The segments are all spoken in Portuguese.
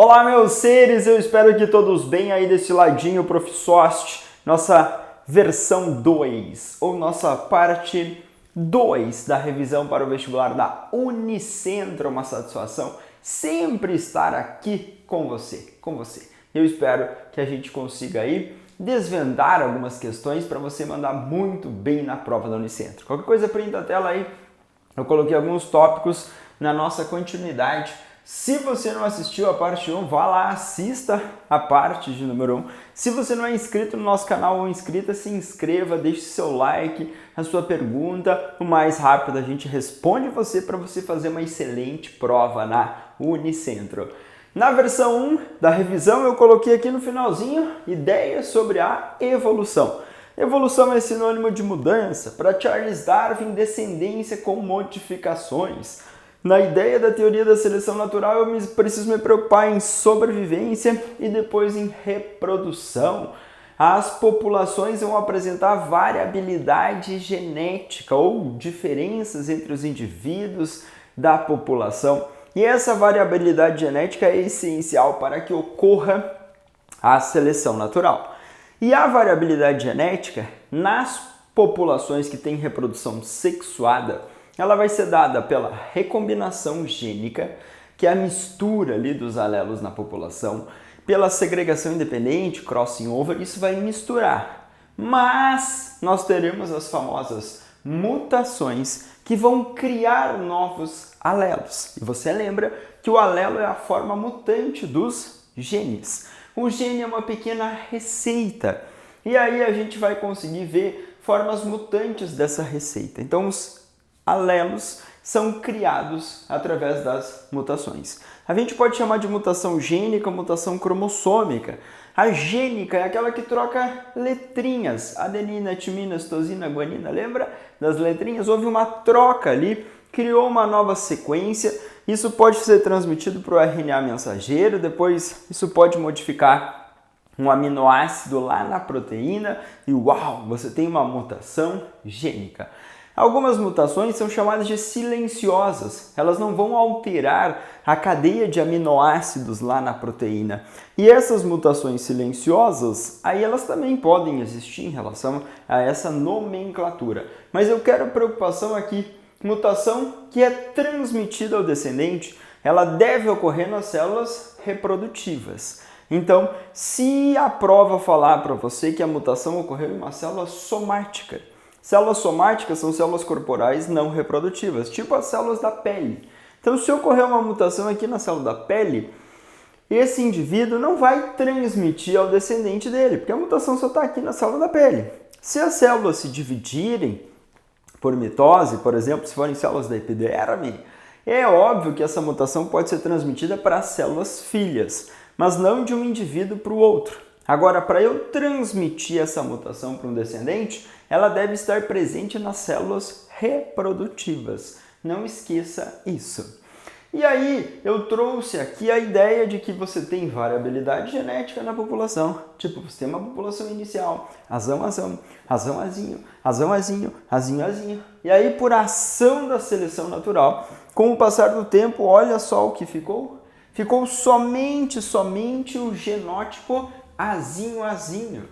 Olá, meus seres, eu espero que todos bem aí desse ladinho, Profisost, nossa versão 2, ou nossa parte 2 da revisão para o vestibular da Unicentro. Uma satisfação sempre estar aqui com você. Eu espero que a gente consiga aí desvendar algumas questões para você mandar muito bem na prova da Unicentro. Qualquer coisa, printa a tela aí, eu coloquei alguns tópicos na nossa continuidade. Se você não assistiu a parte 1, vá lá, assista a parte de número 1. Se você não é inscrito no nosso canal ou inscrita, se inscreva, deixe seu like, a sua pergunta. O mais rápido a gente responde você para você fazer uma excelente prova na Unicentro. Na versão 1 da revisão eu coloquei aqui no finalzinho ideias sobre a evolução. Evolução é sinônimo de mudança. Para Charles Darwin, descendência com modificações. Na ideia da teoria da seleção natural, eu preciso me preocupar em sobrevivência e depois em reprodução. As populações vão apresentar variabilidade genética ou diferenças entre os indivíduos da população. E essa variabilidade genética é essencial para que ocorra a seleção natural. E a variabilidade genética nas populações que têm reprodução sexuada, ela vai ser dada pela recombinação gênica, que é a mistura ali dos alelos na população, pela segregação independente, crossing over, isso vai misturar. Mas nós teremos as famosas mutações que vão criar novos alelos. E você lembra que o alelo é a forma mutante dos genes. O gene é uma pequena receita. E aí a gente vai conseguir ver formas mutantes dessa receita. Então os alelos são criados através das mutações. A gente pode chamar de mutação gênica, mutação cromossômica. A gênica é aquela que troca letrinhas, adenina, timina, citosina, guanina, lembra das letrinhas? Houve uma troca ali, criou uma nova sequência, isso pode ser transmitido para o RNA mensageiro, depois isso pode modificar um aminoácido lá na proteína e uau, você tem uma mutação gênica. Algumas mutações são chamadas de silenciosas, elas não vão alterar a cadeia de aminoácidos lá na proteína. E essas mutações silenciosas, aí elas também podem existir em relação a essa nomenclatura. Mas eu quero preocupação aqui, mutação que é transmitida ao descendente, ela deve ocorrer nas células reprodutivas. Então, se a prova falar para você que a mutação ocorreu em uma célula somática, células somáticas são células corporais não reprodutivas, tipo as células da pele. Então, se ocorrer uma mutação aqui na célula da pele, esse indivíduo não vai transmitir ao descendente dele, porque a mutação só está aqui na célula da pele. Se as células se dividirem por mitose, por exemplo, se forem células da epiderme, é óbvio que essa mutação pode ser transmitida para as células filhas, mas não de um indivíduo para o outro. Agora, para eu transmitir essa mutação para um descendente, ela deve estar presente nas células reprodutivas. Não esqueça isso. E aí, eu trouxe aqui a ideia de que você tem variabilidade genética na população. Tipo, você tem uma população inicial, azão, azinho. E aí, por ação da seleção natural, com o passar do tempo, olha só o que ficou. Ficou somente o genótipo azinho.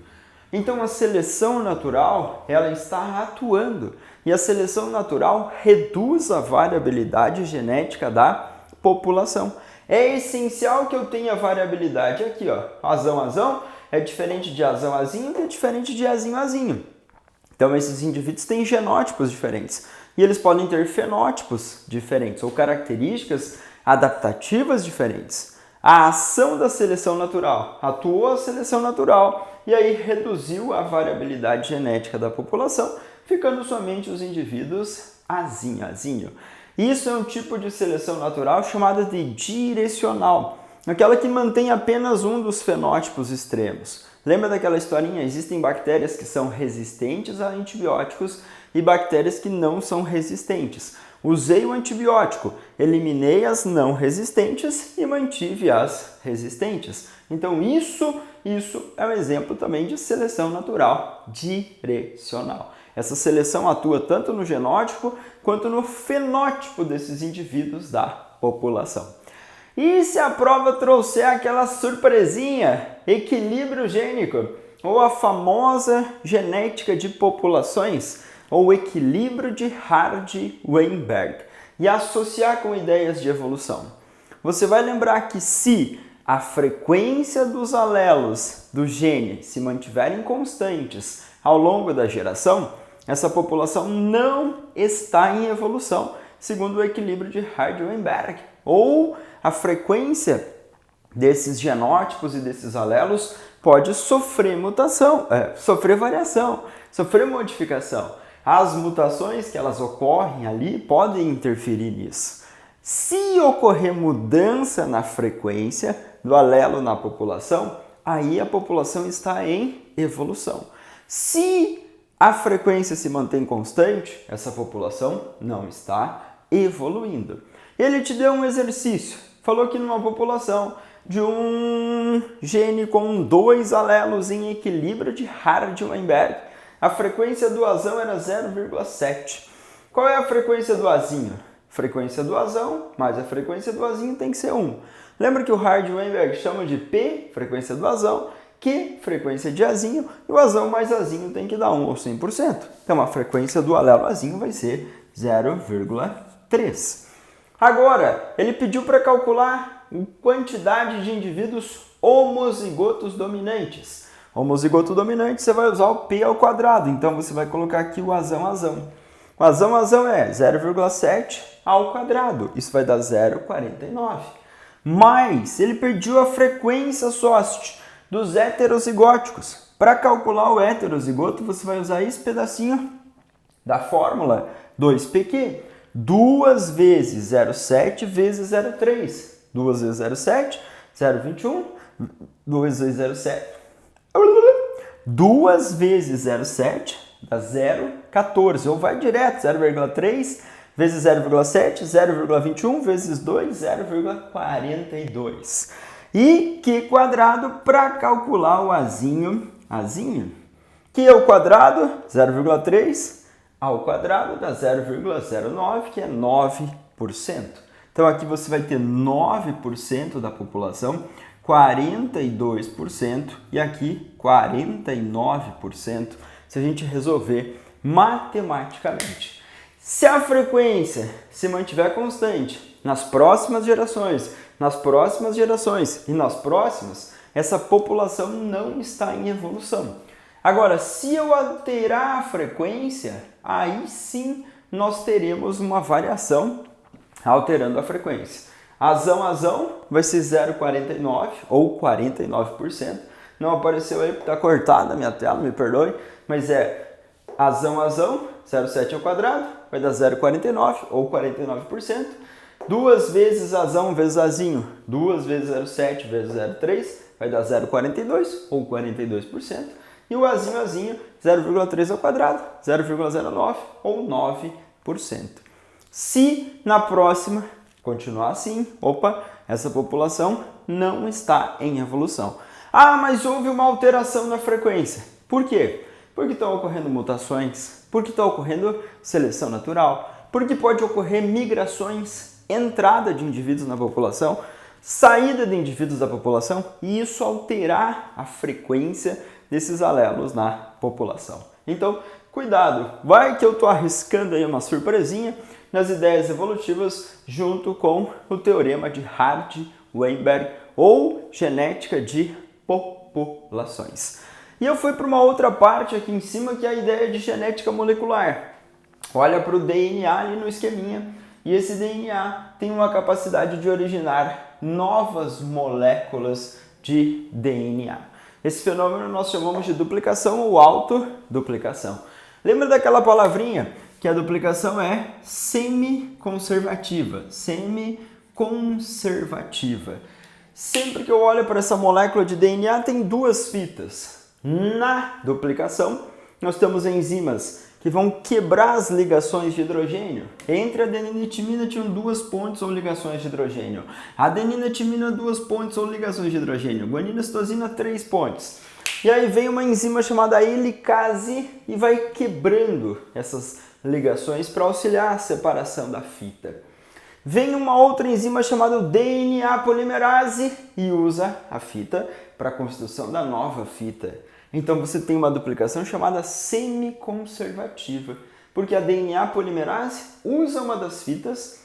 Então a seleção natural, ela está atuando e a seleção natural reduz a variabilidade genética da população. É essencial que eu tenha variabilidade aqui, ó. Azão é diferente de azinho que é diferente de azinho. Então esses indivíduos têm genótipos diferentes e eles podem ter fenótipos diferentes ou características adaptativas diferentes. A ação da seleção natural, atuou a seleção natural e aí reduziu a variabilidade genética da população, ficando somente os indivíduos azinho. Isso é um tipo de seleção natural chamada de direcional, aquela que mantém apenas um dos fenótipos extremos. Lembra daquela historinha? Existem bactérias que são resistentes a antibióticos e bactérias que não são resistentes. Usei o antibiótico, eliminei as não resistentes e mantive as resistentes. Então isso é um exemplo também de seleção natural direcional. Essa seleção atua tanto no genótipo quanto no fenótipo desses indivíduos da população. E se a prova trouxer aquela surpresinha, equilíbrio gênico, ou a famosa genética de populações, ou equilíbrio de Hardy-Weinberg, e associar com ideias de evolução? Você vai lembrar que se a frequência dos alelos do gene se mantiverem constantes ao longo da geração, essa população não está em evolução, segundo o equilíbrio de Hardy-Weinberg. Ou a frequência desses genótipos e desses alelos pode sofrer mutação, sofrer variação, sofrer modificação. As mutações que elas ocorrem ali podem interferir nisso. Se ocorrer mudança na frequência do alelo na população, aí a população está em evolução. Se a frequência se mantém constante, essa população não está evoluindo. Ele te deu um exercício, falou que numa população de um gene com 2 alelos em equilíbrio de Hardy-Weinberg, a frequência do azão era 0,7. Qual é a frequência do azinho? Frequência do azão mais a frequência do azinho tem que ser 1. Lembra que o Hardy-Weinberg chama de P, frequência do azão, Q, frequência de azinho, e o azão mais azinho tem que dar 1 ou 100%. Então a frequência do alelo azinho vai ser 0,3. Agora, ele pediu para calcular a quantidade de indivíduos homozigotos dominantes. Homozigoto dominante, você vai usar o P ao quadrado, então você vai colocar aqui o azão. O azão é 0,7 ao quadrado, isso vai dar 0,49. Mas ele pediu a frequência SOST dos heterozigóticos. Para calcular o heterozigoto, você vai usar esse pedacinho da fórmula 2pq. 2 vezes 0,7 vezes 0,3. 2 vezes 0,7, 0,21. 2 vezes 0,7. 2 vezes 0,7 dá 0,14. Ou vai direto, 0,3 vezes 0,7, 0,21 vezes 2, 0,42. E Q quadrado para calcular o azinho. Q ao quadrado, 0,3 ao quadrado dá 0,09, que é 9%. Então aqui você vai ter 9% da população, 42% e aqui 49%, se a gente resolver matematicamente. Se a frequência se mantiver constante nas próximas gerações e nas próximas, essa população não está em evolução. Agora, se eu alterar a frequência, aí sim nós teremos uma variação alterando a frequência. Azão vai ser 0,49 ou 49%. Não apareceu aí porque está cortada a minha tela, me perdoe, mas é azão, 0,7 ao quadrado, vai dar 0,49 ou 49%. 2 vezes azão vezes azinho, 2 vezes 0,7 vezes 0,3, vai dar 0,42 ou 42%. E o azinho, 0,3 ao quadrado, 0,09 ou 9%. Se na próxima continuar assim, essa população não está em evolução. Ah, mas houve uma alteração na frequência. Por quê? Porque estão ocorrendo mutações, porque está ocorrendo seleção natural, porque pode ocorrer migrações, entrada de indivíduos na população, saída de indivíduos da população, e isso alterar a frequência desses alelos na população. Então, cuidado, vai que eu estou arriscando aí uma surpresinha nas ideias evolutivas junto com o teorema de Hardy-Weinberg ou genética de populações. E eu fui para uma outra parte aqui em cima que é a ideia de genética molecular. Olha para o DNA ali no esqueminha e esse DNA tem uma capacidade de originar novas moléculas de DNA. Esse fenômeno nós chamamos de duplicação ou autoduplicação. Lembra daquela palavrinha que a duplicação é semi-conservativa. Sempre que eu olho para essa molécula de DNA tem 2 fitas. Na duplicação, nós temos enzimas que vão quebrar as ligações de hidrogênio. Entre adenina e timina tinham 2 pontes ou ligações de hidrogênio. Adenina e timina, 2 pontes ou ligações de hidrogênio. Guanina e citosina, 3 pontes. E aí vem uma enzima chamada helicase e vai quebrando essas ligações para auxiliar a separação da fita. Vem uma outra enzima chamada DNA polimerase e usa a fita para a construção da nova fita. Então você tem uma duplicação chamada semiconservativa, porque a DNA polimerase usa uma das fitas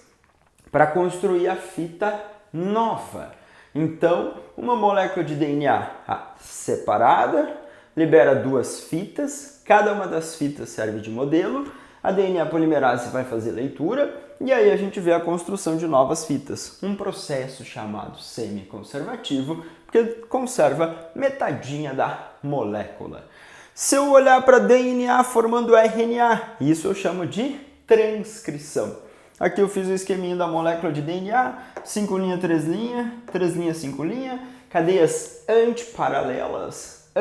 para construir a fita nova. Então, uma molécula de DNA separada libera duas fitas, cada uma das fitas serve de modelo, a DNA polimerase vai fazer leitura e aí a gente vê a construção de novas fitas. Um processo chamado semiconservativo, porque conserva metadinha da molécula. Se eu olhar para DNA formando RNA, isso eu chamo de transcrição. Aqui eu fiz o esqueminha da molécula de DNA, 5' 3', 3', 5', cadeias antiparalelas.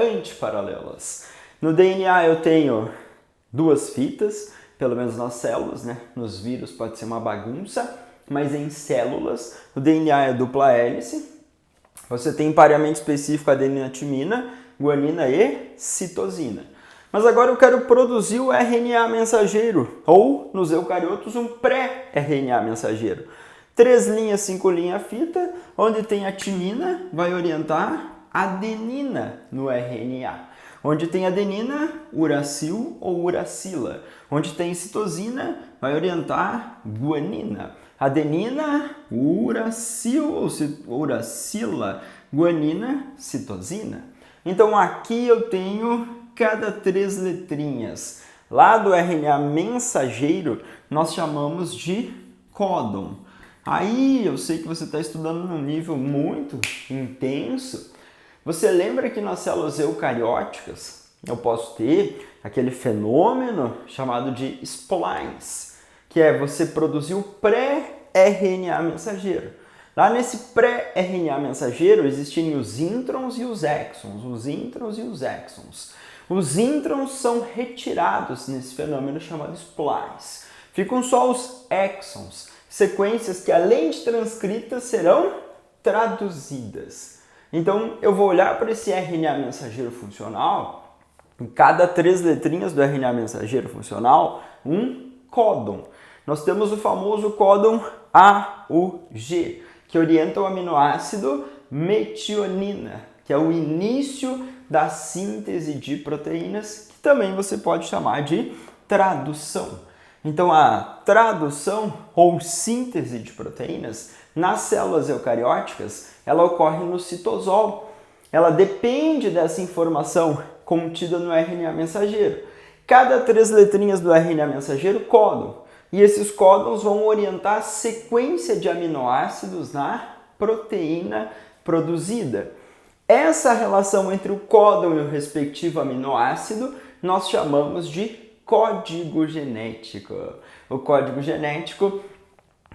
No DNA eu tenho duas fitas, pelo menos nas células, né? Nos vírus pode ser uma bagunça, mas em células o DNA é dupla hélice. Você tem pareamento específico adenina-timina, guanina e citosina. Mas agora eu quero produzir o RNA mensageiro, ou nos eucariotos um pré-RNA mensageiro. 3', 5' fita, onde tem a timina, vai orientar adenina no RNA. Onde tem adenina, uracil ou uracila. Onde tem citosina, vai orientar guanina. Adenina, uracil ou uracila, guanina, citosina. Então aqui eu tenho cada 3 letrinhas. Lá do RNA mensageiro, nós chamamos de códon. Aí eu sei que você está estudando num nível muito intenso. Você lembra que nas células eucarióticas eu posso ter aquele fenômeno chamado de splice, que é você produzir o pré-RNA mensageiro. Lá nesse pré-RNA mensageiro existem os introns e os exons, Os introns são retirados nesse fenômeno chamado splice. Ficam só os exons, sequências que além de transcritas serão traduzidas. Então eu vou olhar para esse RNA mensageiro funcional, em cada 3 letrinhas do RNA mensageiro funcional, um códon. Nós temos o famoso códon AUG, que orienta o aminoácido metionina, que é o início da síntese de proteínas, que também você pode chamar de tradução. Então a tradução ou síntese de proteínas nas células eucarióticas, ela ocorre no citosol. Ela depende dessa informação contida no RNA mensageiro. Cada 3 letrinhas do RNA mensageiro códon. E esses códons vão orientar a sequência de aminoácidos na proteína produzida. Essa relação entre o códon e o respectivo aminoácido nós chamamos de código genético. O código genético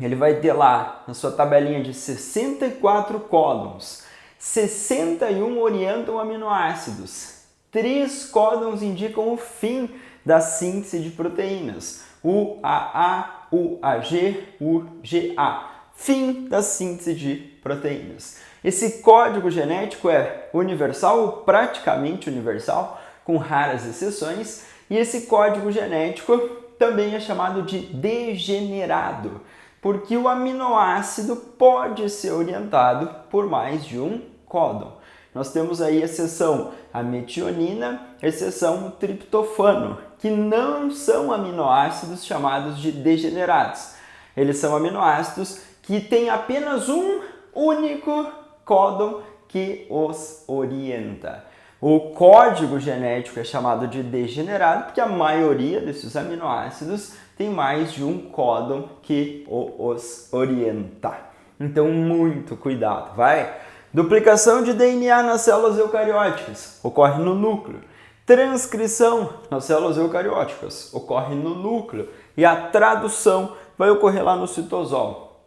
ele vai ter lá na sua tabelinha de 64 códons. 61 orientam aminoácidos. 3 códons indicam o fim da síntese de proteínas. UAA, UAG, UGA. Fim da síntese de proteínas. Esse código genético é universal ou praticamente universal, com raras exceções, e esse código genético também é chamado de degenerado, porque o aminoácido pode ser orientado por mais de um códon. Nós temos aí exceção a metionina, exceção o triptofano, que não são aminoácidos chamados de degenerados. Eles são aminoácidos que têm apenas um único códon que os orienta. O código genético é chamado de degenerado porque a maioria desses aminoácidos tem mais de um códon que os orienta. Então, muito cuidado, vai! Duplicação de DNA nas células eucarióticas ocorre no núcleo. Transcrição nas células eucarióticas ocorre no núcleo. E a tradução vai ocorrer lá no citosol.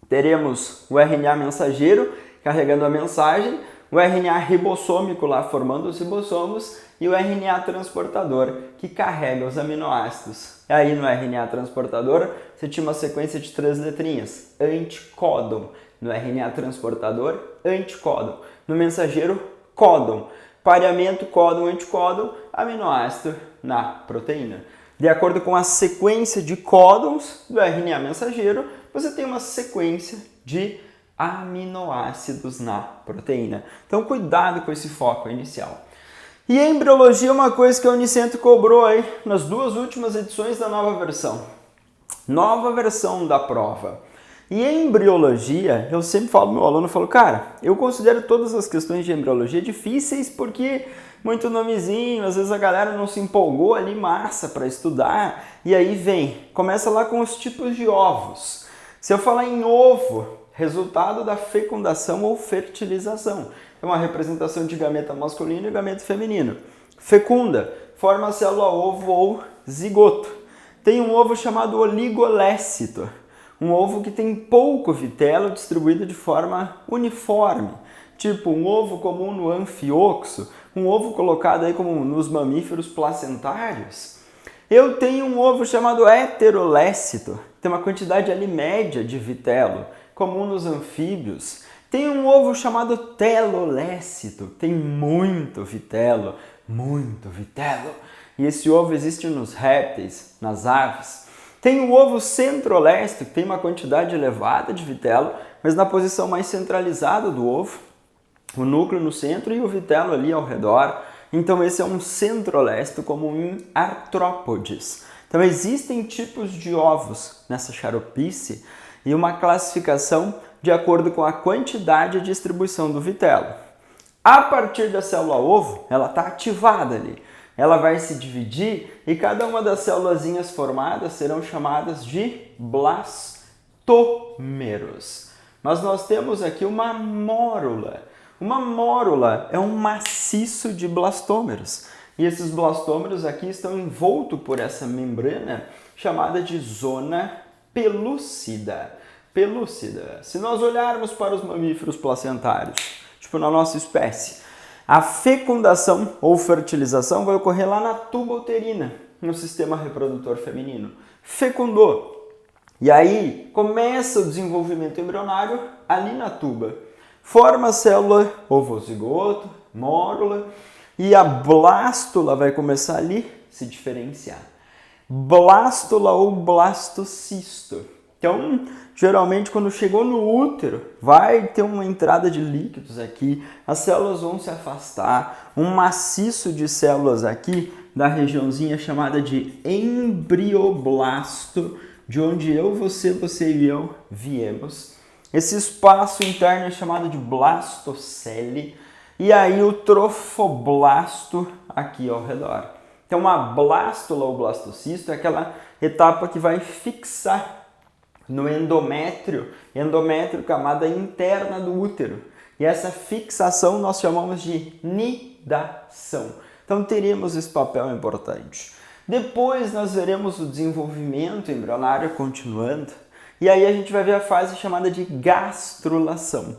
Teremos o RNA mensageiro carregando a mensagem, o RNA ribossômico lá formando os ribossomos e o RNA transportador que carrega os aminoácidos. E aí no RNA transportador você tinha uma sequência de 3 letrinhas, anticódon. No RNA transportador, anticódon. No mensageiro, códon. Pareamento códon-anticódon, aminoácido na proteína. De acordo com a sequência de códons do RNA mensageiro, você tem uma sequência de aminoácidos na proteína. Então, cuidado com esse foco inicial. E a embriologia é uma coisa que a Unicentro cobrou aí nas 2 últimas edições da nova versão. Nova versão da prova. E em embriologia, eu sempre falo pro meu aluno, eu falo, cara, eu considero todas as questões de embriologia difíceis porque muito nomezinho, às vezes a galera não se empolgou ali massa para estudar, e aí começa lá com os tipos de ovos. Se eu falar em ovo, resultado da fecundação ou fertilização. É uma representação de gameta masculino e gameta feminino. Fecunda, forma a célula ovo ou zigoto. Tem um ovo chamado oligolécito. Um ovo que tem pouco vitelo distribuído de forma uniforme. Tipo um ovo comum no anfioxo, um ovo colocado aí como nos mamíferos placentários. Eu tenho um ovo chamado heterolécito. Tem uma quantidade ali média de vitelo, comum nos anfíbios. Tem um ovo chamado telolécito, tem muito vitelo. E esse ovo existe nos répteis, nas aves. Tem o ovo centrolécito, que tem uma quantidade elevada de vitelo, mas na posição mais centralizada do ovo. O núcleo no centro e o vitelo ali ao redor. Então esse é um centrolécito comum em artrópodes. Então existem tipos de ovos nessa xaropice e uma classificação de acordo com a quantidade e distribuição do vitelo. A partir da célula ovo, ela está ativada ali. Ela vai se dividir e cada uma das célulazinhas formadas serão chamadas de blastômeros. Mas nós temos aqui uma mórula. Uma mórula é um maciço de blastômeros. E esses blastômeros aqui estão envoltos por essa membrana chamada de zona pelúcida. Se nós olharmos para os mamíferos placentários, tipo na nossa espécie, a fecundação ou fertilização vai ocorrer lá na tuba uterina, no sistema reprodutor feminino. Fecundou. E aí começa o desenvolvimento embrionário ali na tuba. Forma a célula ovozigoto, mórula, e a blástula vai começar ali a se diferenciar. Blástula ou blastocisto. Então, geralmente, quando chegou no útero, vai ter uma entrada de líquidos aqui, as células vão se afastar, um maciço de células aqui, da regiãozinha chamada de embrioblasto, de onde eu, você e eu viemos. Esse espaço interno é chamado de blastocele, e aí o trofoblasto aqui ao redor. Então, uma blástula ou blastocisto é aquela etapa que vai fixar no endométrio, camada interna do útero. E essa fixação nós chamamos de nidação. Então teríamos esse papel importante. Depois nós veremos o desenvolvimento embrionário continuando. E aí a gente vai ver a fase chamada de gastrulação.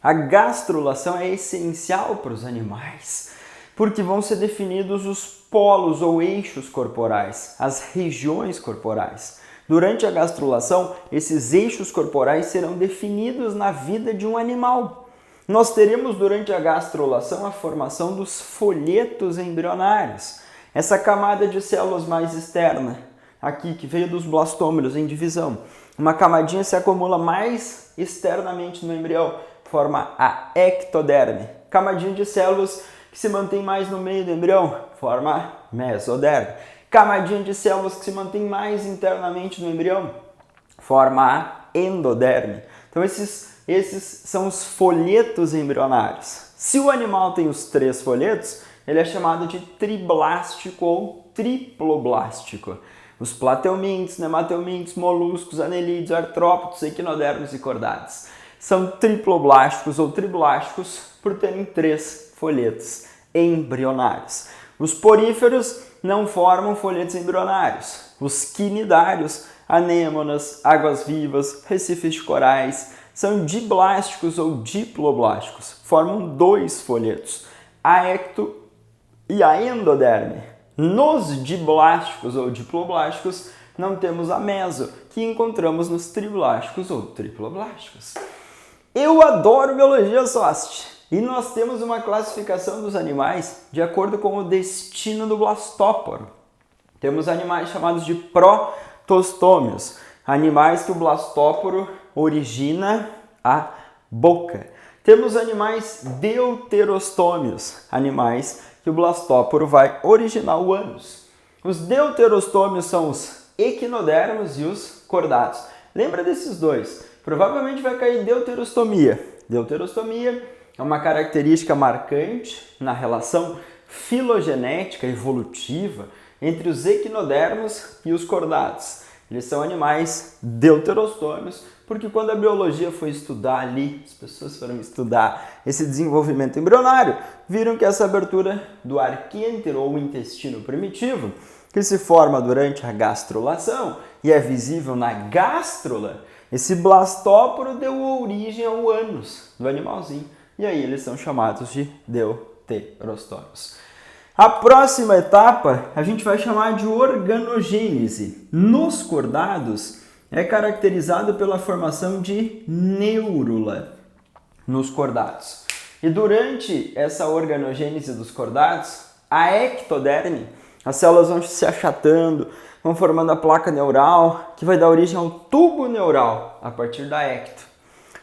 A gastrulação é essencial para os animais, porque vão ser definidos os polos ou eixos corporais, as regiões corporais. Durante a gastrulação, esses eixos corporais serão definidos na vida de um animal. Nós teremos durante a gastrulação a formação dos folhetos embrionários. Essa camada de células mais externa, aqui que veio dos blastômeros em divisão. Uma camadinha se acumula mais externamente no embrião, forma a ectoderme. Camadinha de células que se mantém mais no meio do embrião, forma a mesoderme. Camadinha de células que se mantém mais internamente no embrião, forma a endoderme. Então esses são os folhetos embrionários. Se o animal tem os 3 folhetos, ele é chamado de triblástico ou triploblástico. Os plateumintes, nemateumintes, moluscos, anelídeos, artrópodos, equinodermos e cordates são triploblásticos ou triblásticos por terem 3 folhetos embrionários. Os poríferos não formam folhetos embrionários. Os quinidários, anêmonas, águas-vivas, recifes de corais, são diblásticos ou diploblásticos. Formam 2 folhetos, a ecto e a endoderme. Nos diblásticos ou diploblásticos não temos a meso, que encontramos nos triblásticos ou triploblásticos. Eu adoro biologia, Sost! E nós temos uma classificação dos animais de acordo com o destino do blastóporo. Temos animais chamados de protostômios, Animais que o blastóporo origina a boca. Temos animais deuterostômios, animais que o blastóporo vai originar o ânus. Os deuterostômios são os equinodermos e os cordados. Lembra desses dois? Provavelmente vai cair deuterostomia. Deuterostomia é uma característica marcante na relação filogenética evolutiva entre os equinodermos e os cordados. Eles são animais deuterostômios, porque quando a biologia foi estudar ali, as pessoas foram estudar esse desenvolvimento embrionário, viram que essa abertura do arquêntero ou intestino primitivo, que se forma durante a gastrulação e é visível na gástrula, esse blastóporo deu origem ao ânus do animalzinho. E aí eles são chamados de deuterostômios. A próxima etapa a gente vai chamar de organogênese. Nos cordados é caracterizado pela formação de neurula nos cordados. E durante essa organogênese dos cordados, a ectoderme, as células vão se achatando, vão formando a placa neural, que vai dar origem ao tubo neural a partir da ecto.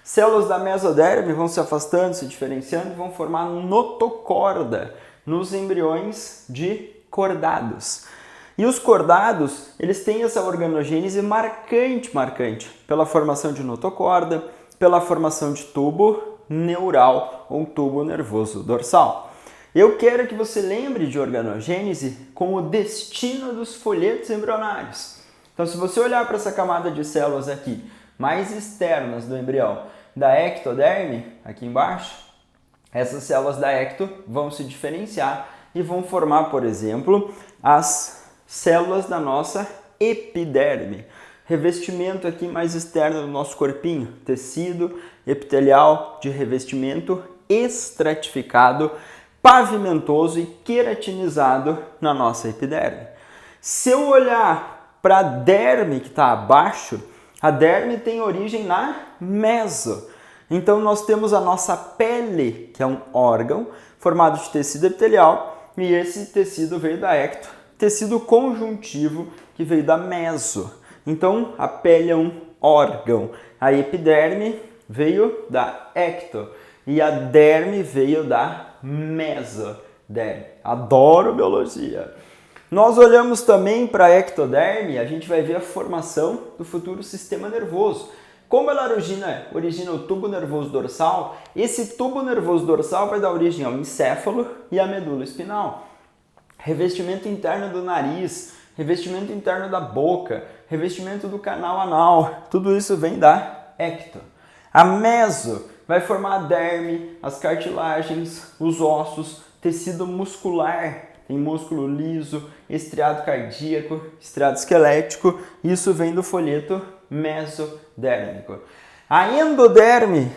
Células da mesoderme vão se afastando, se diferenciando e vão formar notocorda nos embriões de cordados. E os cordados, eles têm essa organogênese marcante, pela formação de notocorda, pela formação de tubo neural ou tubo nervoso dorsal. Eu quero que você lembre de organogênese com o destino dos folhetos embrionários. Então, se você olhar para essa camada de células aqui, mais externas do embrião, da ectoderme, aqui embaixo, essas células da ecto vão se diferenciar e vão formar, por exemplo, as células da nossa epiderme. Revestimento aqui mais externo do nosso corpinho, tecido epitelial de revestimento estratificado, pavimentoso e queratinizado na nossa epiderme. Se eu olhar para a derme que está abaixo, a derme tem origem na meso. Então nós temos a nossa pele, que é um órgão formado de tecido epitelial, e esse tecido veio da ecto, tecido conjuntivo que veio da meso. Então a pele é um órgão, a epiderme veio da ecto e a derme veio da mesoderme. Adoro biologia! Nós olhamos também para a ectoderme, a gente vai ver a formação do futuro sistema nervoso. Como ela origina o tubo nervoso dorsal, esse tubo nervoso dorsal vai dar origem ao encéfalo e à medula espinal. Revestimento interno do nariz, revestimento interno da boca, revestimento do canal anal, tudo isso vem da ecto. A meso vai formar a derme, as cartilagens, os ossos, tecido muscular, tem músculo liso, estriado cardíaco, estriado esquelético, isso vem do folheto mesodérmico. A endoderme,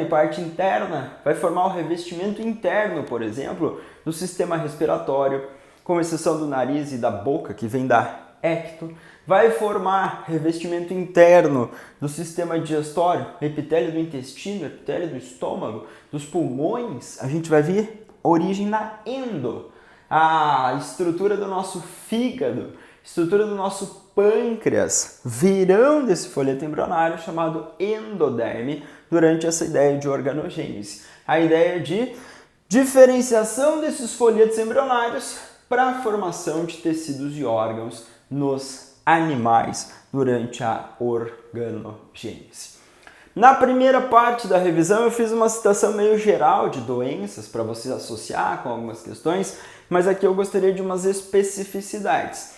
parte interna, vai formar o revestimento interno, por exemplo, do sistema respiratório, com exceção do nariz e da boca, que vem da ecto. Vai formar revestimento interno do sistema digestório, epitélio do intestino, epitélio do estômago, dos pulmões. A gente vai ver origem na endo. A estrutura do nosso fígado, estrutura do nosso pâncreas virão desse folheto embrionário chamado endoderme durante essa ideia de organogênese. A ideia de diferenciação desses folhetos embrionários para a formação de tecidos e órgãos nos animais durante a organogênese. Na primeira parte da revisão eu fiz uma citação meio geral de doenças para você associar com algumas questões, mas aqui eu gostaria de umas especificidades.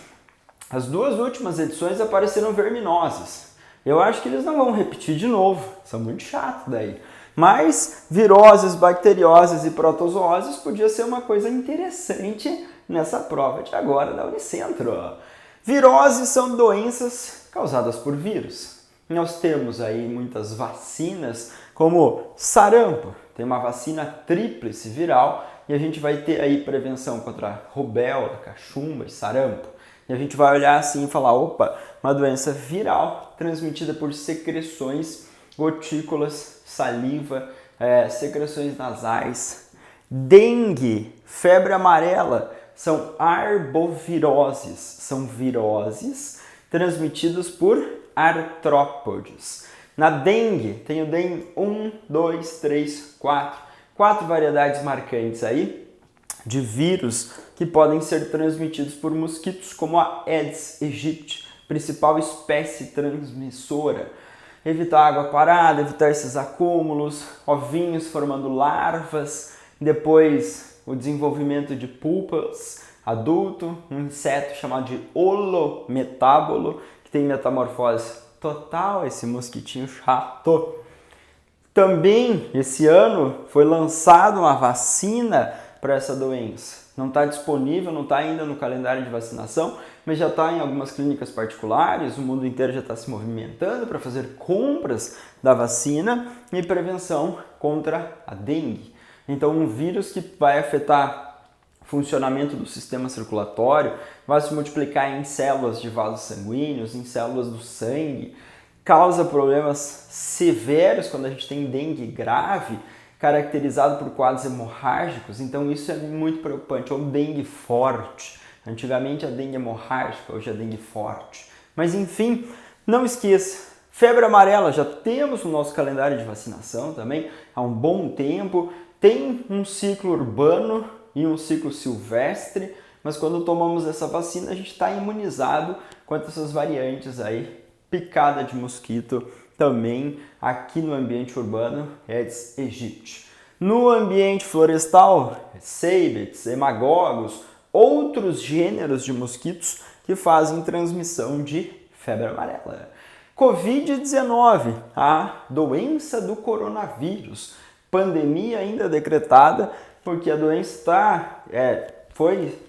As duas últimas edições apareceram verminoses. Eu acho que eles não vão repetir de novo, são muito chatos daí. Mas viroses, bacterioses e protozooses podia ser uma coisa interessante nessa prova de agora da Unicentro. Viroses são doenças causadas por vírus. Nós temos aí muitas vacinas, como sarampo. Tem uma vacina tríplice viral e a gente vai ter aí prevenção contra rubéola, cachumba e sarampo. E a gente vai olhar assim e falar, opa, uma doença viral transmitida por secreções, gotículas, saliva, secreções nasais. Dengue, febre amarela, são arboviroses, são viroses transmitidas por artrópodes. Na dengue, tem o dengue 1, 2, 3, 4. 4 variedades marcantes aí de vírus que podem ser transmitidos por mosquitos, como a Aedes aegypti, principal espécie transmissora. Evitar água parada, evitar esses acúmulos, ovinhos formando larvas, depois o desenvolvimento de pulpas, adulto, um inseto chamado de holometábolo, que tem metamorfose total, esse mosquitinho chato. Também, esse ano, foi lançada uma vacina para essa doença. Não está disponível, não está ainda no calendário de vacinação, mas já está em algumas clínicas particulares, o mundo inteiro já está se movimentando para fazer compras da vacina e prevenção contra a dengue. Então, um vírus que vai afetar o funcionamento do sistema circulatório, vai se multiplicar em células de vasos sanguíneos, em células do sangue, causa problemas severos quando a gente tem dengue grave, caracterizado por quadros hemorrágicos, então isso é muito preocupante, ou dengue forte. Antigamente a dengue hemorrágica, hoje a dengue forte. Mas enfim, não esqueça, febre amarela já temos no nosso calendário de vacinação também há um bom tempo, tem um ciclo urbano e um ciclo silvestre, mas quando tomamos essa vacina a gente está imunizado contra essas variantes aí, picada de mosquito também aqui no ambiente urbano, Aedes aegypti. No ambiente florestal, ceibetes, hemagogos, outros gêneros de mosquitos que fazem transmissão de febre amarela. Covid-19, a doença do coronavírus, pandemia ainda decretada, porque a doença foi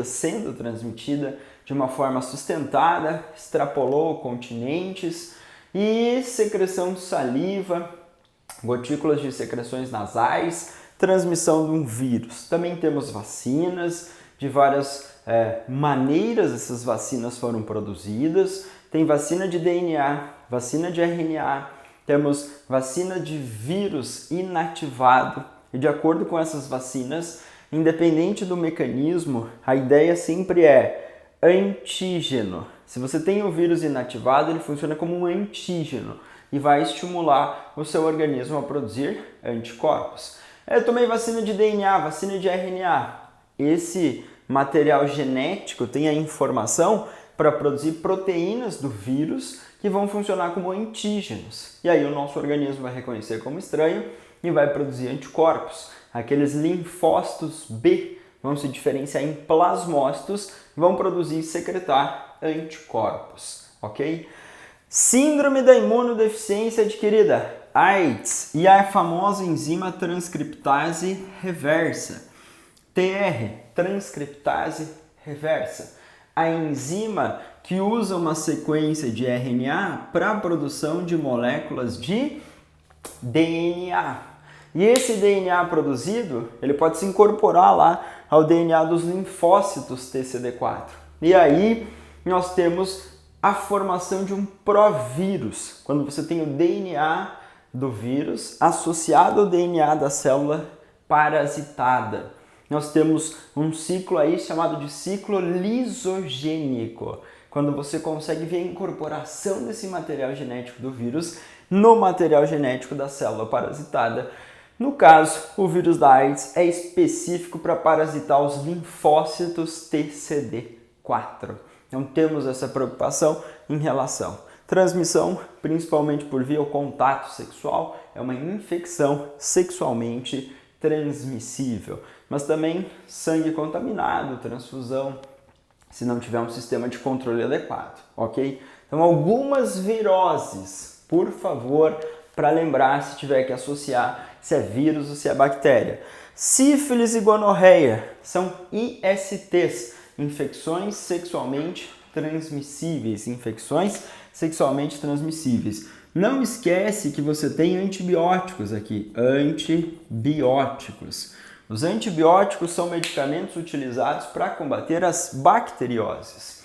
sendo transmitida de uma forma sustentada, extrapolou continentes e secreção de saliva, gotículas de secreções nasais, transmissão de um vírus. Também temos vacinas, de várias maneiras essas vacinas foram produzidas. Tem vacina de DNA, vacina de RNA, temos vacina de vírus inativado. E de acordo com essas vacinas, independente do mecanismo, a ideia sempre é antígeno. Se você tem o vírus inativado, ele funciona como um antígeno e vai estimular o seu organismo a produzir anticorpos. Eu tomei vacina de DNA, vacina de RNA. Esse material genético tem a informação para produzir proteínas do vírus que vão funcionar como antígenos. E aí o nosso organismo vai reconhecer como estranho e vai produzir anticorpos. Aqueles linfócitos B vão se diferenciar em plasmócitos, vão produzir e secretar anticorpos, ok? Síndrome da imunodeficiência adquirida, AIDS, e a famosa enzima transcriptase reversa, TR, transcriptase reversa, a enzima que usa uma sequência de RNA para a produção de moléculas de DNA. E esse DNA produzido, ele pode se incorporar lá ao DNA dos linfócitos TCD4. E aí nós temos a formação de um provírus, quando você tem o DNA do vírus associado ao DNA da célula parasitada. Nós temos um ciclo aí chamado de ciclo lisogênico, quando você consegue ver a incorporação desse material genético do vírus no material genético da célula parasitada. No caso, o vírus da AIDS é específico para parasitar os linfócitos TCD4. Então temos essa preocupação em relação. Transmissão, principalmente por via ou contato sexual, é uma infecção sexualmente transmissível. Mas também sangue contaminado, transfusão, se não tiver um sistema de controle adequado, ok? Então algumas viroses, por favor, para lembrar se tiver que associar se é vírus ou se é bactéria. Sífilis e gonorreia são ISTs, infecções sexualmente transmissíveis, Não esquece que você tem antibióticos aqui, antibióticos. Os antibióticos são medicamentos utilizados para combater as bacterioses.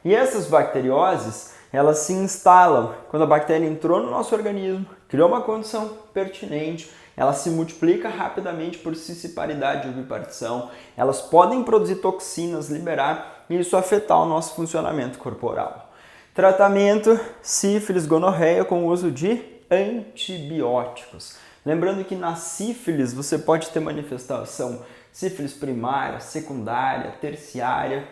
E essas bacterioses, elas se instalam quando a bactéria entrou no nosso organismo, criou uma condição pertinente, ela se multiplica rapidamente por cisciparidade ou bipartição, elas podem produzir toxinas, liberar e isso afetar o nosso funcionamento corporal. Tratamento: sífilis, gonorreia com o uso de antibióticos. Lembrando que na sífilis você pode ter manifestação sífilis primária, secundária, terciária,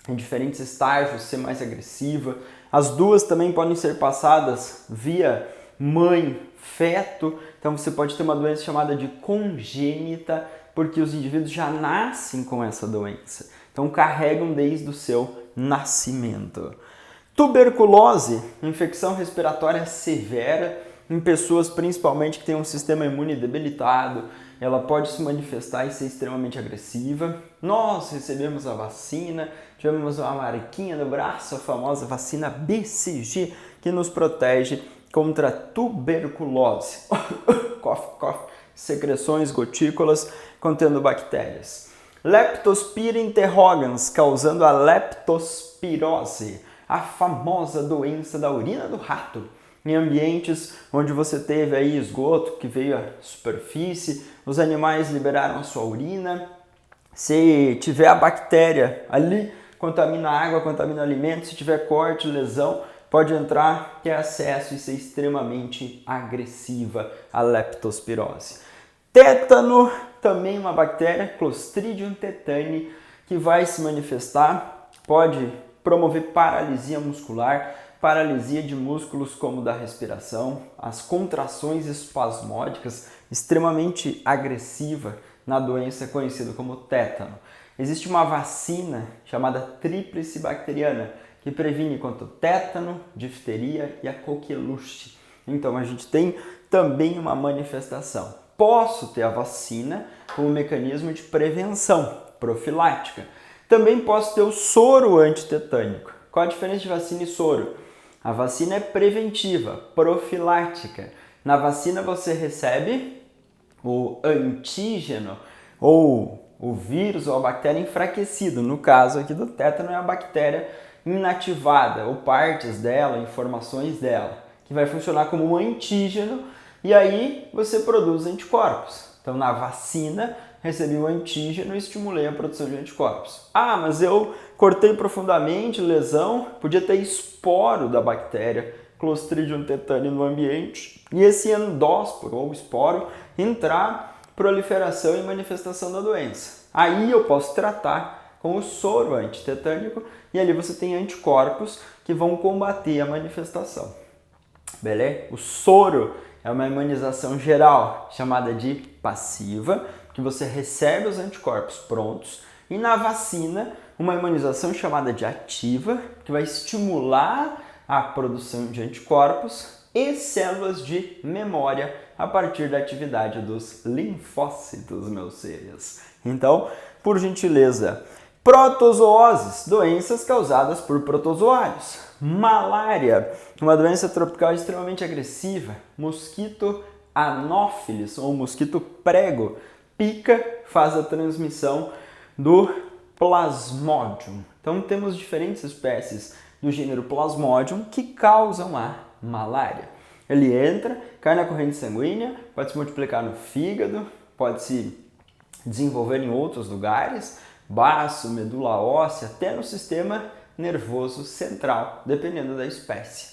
em diferentes estágios, ser mais agressiva. As duas também podem ser passadas via mãe, feto. Então você pode ter uma doença chamada de congênita, porque os indivíduos já nascem com essa doença. Então carregam desde o seu nascimento. Tuberculose, infecção respiratória severa em pessoas principalmente que têm um sistema imune debilitado. Ela pode se manifestar e ser extremamente agressiva. Nós recebemos a vacina, tivemos uma marquinha no braço, a famosa vacina BCG, que nos protege contra a tuberculose. Cough, cough, secreções gotículas contendo bactérias. Leptospira interrogans, causando a leptospirose, a famosa doença da urina do rato. Em ambientes onde você teve aí esgoto que veio à superfície, os animais liberaram a sua urina. Se tiver a bactéria ali, contamina a água, contamina o alimento. Se tiver corte, lesão, pode entrar, ter acesso e ser extremamente agressiva a leptospirose. Tétano, também uma bactéria, Clostridium tetani, que vai se manifestar, pode promover paralisia muscular, paralisia de músculos como da respiração, as contrações espasmódicas, extremamente agressiva na doença conhecida como tétano. Existe uma vacina chamada tríplice bacteriana que previne contra o tétano, difteria e a coqueluche. Então a gente tem também uma manifestação. Posso ter a vacina como mecanismo de prevenção profilática. Também posso ter o soro antitetânico. Qual a diferença de vacina e soro? A vacina é preventiva, profilática. Na vacina você recebe o antígeno ou o vírus ou a bactéria enfraquecido. No caso aqui do tétano é a bactéria inativada ou partes dela, informações dela, que vai funcionar como um antígeno e aí você produz anticorpos. Então na vacina recebi o antígeno e estimulei a produção de anticorpos. Ah, mas eu cortei profundamente, lesão, podia ter esporo da bactéria Clostridium tetani no ambiente e esse endósporo ou esporo entrar proliferação e manifestação da doença. Aí eu posso tratar com o soro antitetânico e ali você tem anticorpos que vão combater a manifestação. Beleza? O soro é uma imunização geral chamada de passiva, que você recebe os anticorpos prontos, e na vacina, uma imunização chamada de ativa, que vai estimular a produção de anticorpos e células de memória a partir da atividade dos linfócitos, meus seres. Então, por gentileza, protozooses, doenças causadas por protozoários. Malária, uma doença tropical extremamente agressiva. Mosquito anófilis ou mosquito prego pica, faz a transmissão do Plasmodium. Então temos diferentes espécies do gênero Plasmodium que causam a malária. Ele entra, cai na corrente sanguínea, pode se multiplicar no fígado, pode se desenvolver em outros lugares, baço, medula óssea, até no sistema nervoso central, dependendo da espécie.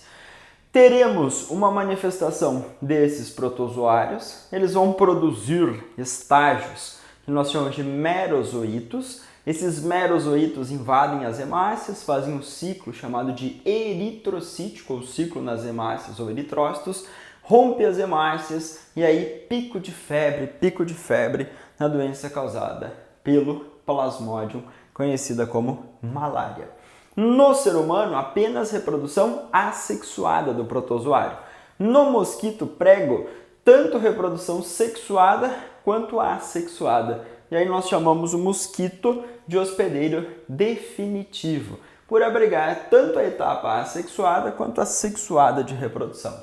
Teremos uma manifestação desses protozoários, eles vão produzir estágios que nós chamamos de merozoítos. Esses merozoítos invadem as hemácias, fazem um ciclo chamado de eritrocítico, ou ciclo nas hemácias ou eritrócitos, rompe as hemácias e aí pico de febre na doença causada pelo Plasmodium, conhecida como malária. No ser humano, apenas reprodução assexuada do protozoário. No mosquito prego, tanto reprodução sexuada quanto assexuada. E aí nós chamamos o mosquito de hospedeiro definitivo, por abrigar tanto a etapa assexuada quanto a sexuada de reprodução.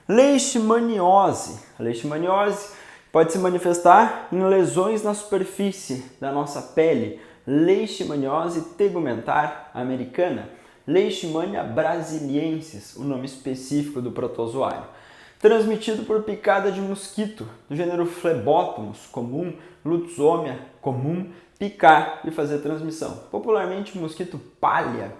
Leishmaniose. A leishmaniose pode se manifestar em lesões na superfície da nossa pele. Leishmaniose tegumentar americana, Leishmania brasiliensis, o nome específico do protozoário. Transmitido por picada de mosquito, do gênero Phlebotomus, comum, Lutzomia, comum, picar e fazer transmissão. Popularmente, mosquito palha.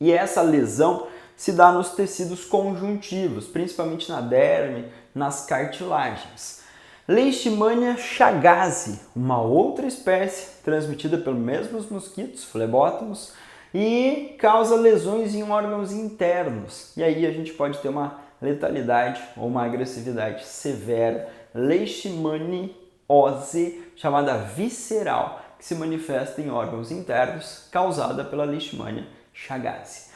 E essa lesão se dá nos tecidos conjuntivos, principalmente na derme, nas cartilagens. Leishmania chagas, uma outra espécie transmitida pelos mesmos mosquitos, flebótomos, e causa lesões em órgãos internos. E aí a gente pode ter uma letalidade ou uma agressividade severa, leishmaniose, chamada visceral, que se manifesta em órgãos internos, causada pela Leishmania chagas.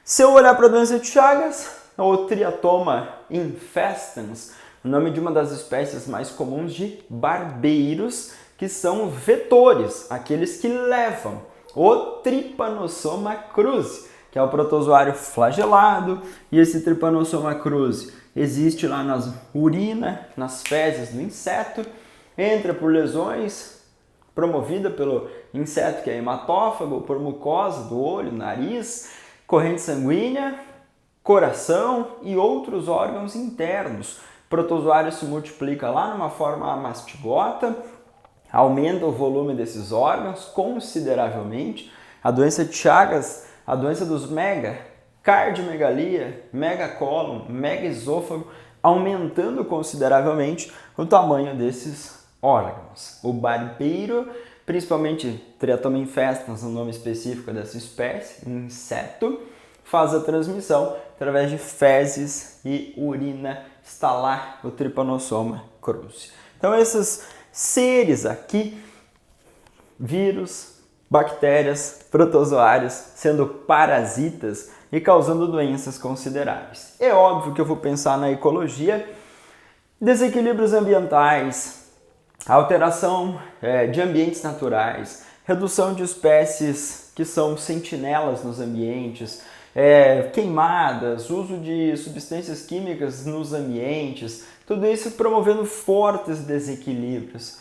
Se eu olhar para a doença de Chagas, o Triatoma infestans, o nome de uma das espécies mais comuns de barbeiros, que são vetores, aqueles que levam o Trypanosoma cruzi, que é o protozoário flagelado, e esse Trypanosoma cruzi existe lá na urina, nas fezes do inseto, entra por lesões promovida pelo inseto que é hematófago, por mucosa do olho, nariz, corrente sanguínea, coração e outros órgãos internos. O protozoário se multiplica lá numa forma mastigota, aumenta o volume desses órgãos consideravelmente. A doença de Chagas, a doença dos cardiomegalia, megacólon, megaesôfago, aumentando consideravelmente o tamanho desses órgãos. O barbeiro, principalmente Triatoma infestans, o nome específico dessa espécie, inseto, faz a transmissão através de fezes e urina. Está lá o Trypanosoma cruzi. Então esses seres aqui, vírus, bactérias, protozoários, sendo parasitas e causando doenças consideráveis. É óbvio que eu vou pensar na ecologia, desequilíbrios ambientais, alteração de ambientes naturais, redução de espécies que são sentinelas nos ambientes, queimadas, uso de substâncias químicas nos ambientes, tudo isso promovendo fortes desequilíbrios,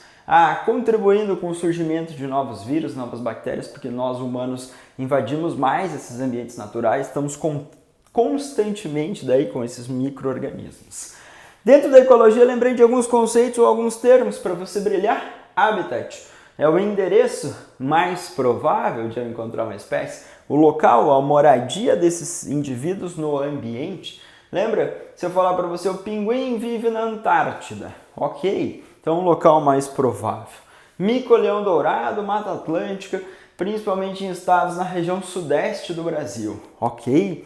contribuindo com o surgimento de novos vírus, novas bactérias, porque nós humanos invadimos mais esses ambientes naturais, estamos constantemente daí com esses micro-organismos. Dentro da ecologia, lembrei de alguns conceitos ou alguns termos para você brilhar. Habitat é o endereço mais provável de eu encontrar uma espécie, o local, a moradia desses indivíduos no ambiente. Lembra? Se eu falar para você, o pinguim vive na Antártida. Ok, então um local mais provável. Mico-leão dourado, Mata Atlântica, principalmente em estados na região sudeste do Brasil. Ok,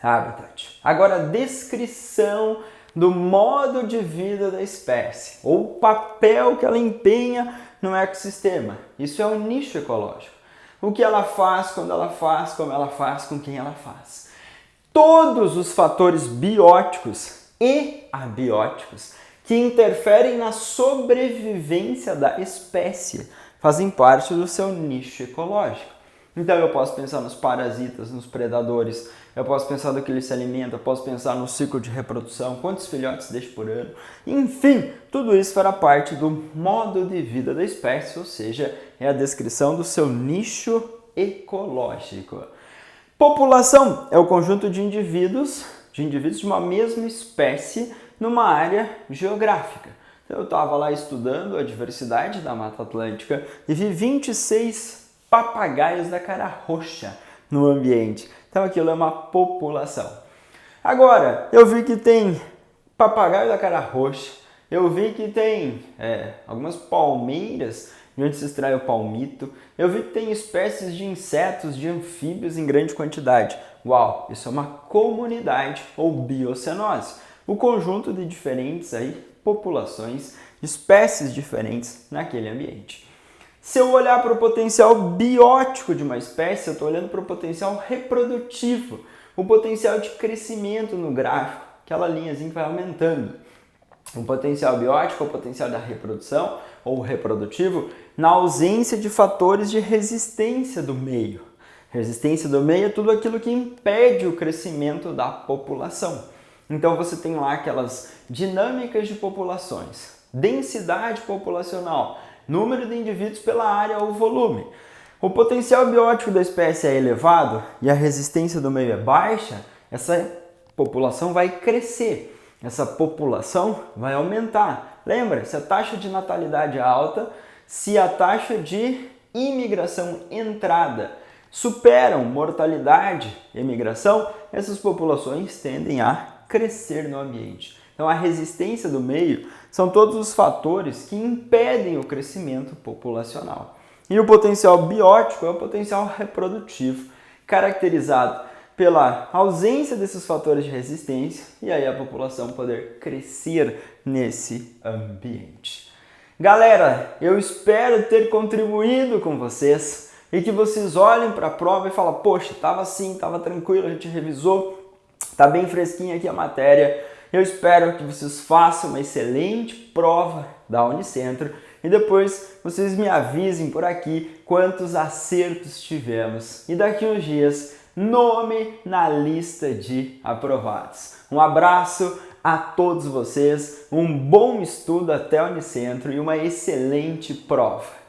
habitat. Agora, descrição do modo de vida da espécie, ou o papel que ela empenha no ecossistema. Isso é um nicho ecológico. O que ela faz, quando ela faz, como ela faz, com quem ela faz. Todos os fatores bióticos e abióticos que interferem na sobrevivência da espécie fazem parte do seu nicho ecológico. Então eu posso pensar nos parasitas, nos predadores, eu posso pensar do que ele se alimenta, eu posso pensar no ciclo de reprodução, quantos filhotes deixa por ano, enfim, tudo isso fará parte do modo de vida da espécie, ou seja, é a descrição do seu nicho ecológico. População é o conjunto de indivíduos de uma mesma espécie numa área geográfica. Então, eu estava lá estudando a diversidade da Mata Atlântica e vi 26 papagaios da cara roxa no ambiente. Então aquilo é uma população. Agora, eu vi que tem papagaio da cara roxa, eu vi que tem algumas palmeiras, de onde se extrai o palmito, eu vi que tem espécies de insetos, de anfíbios em grande quantidade. Uau, isso é uma comunidade ou biocenose. O conjunto de diferentes populações, espécies diferentes naquele ambiente. Se eu olhar para o potencial biótico de uma espécie, eu estou olhando para o potencial reprodutivo, o potencial de crescimento no gráfico, aquela linhazinha que vai aumentando. O potencial biótico, o potencial da reprodução ou reprodutivo, na ausência de fatores de resistência do meio. Resistência do meio é tudo aquilo que impede o crescimento da população. Então você tem lá aquelas dinâmicas de populações, densidade populacional, número de indivíduos pela área ou volume. O potencial biótico da espécie é elevado e a resistência do meio é baixa, essa população vai crescer, essa população vai aumentar. Lembra, se a taxa de natalidade é alta, se a taxa de imigração entrada superam mortalidade e imigração, essas populações tendem a crescer no ambiente. Então, a resistência do meio são todos os fatores que impedem o crescimento populacional. E o potencial biótico é o potencial reprodutivo, caracterizado pela ausência desses fatores de resistência e aí a população poder crescer nesse ambiente. Galera, eu espero ter contribuído com vocês e que vocês olhem para a prova e falem, poxa, estava assim, estava tranquilo, a gente revisou, está bem fresquinha aqui a matéria. Eu espero que vocês façam uma excelente prova da Unicentro e depois vocês me avisem por aqui quantos acertos tivemos. E daqui uns dias, nome na lista de aprovados. Um abraço a todos vocês, um bom estudo até a Unicentro e uma excelente prova.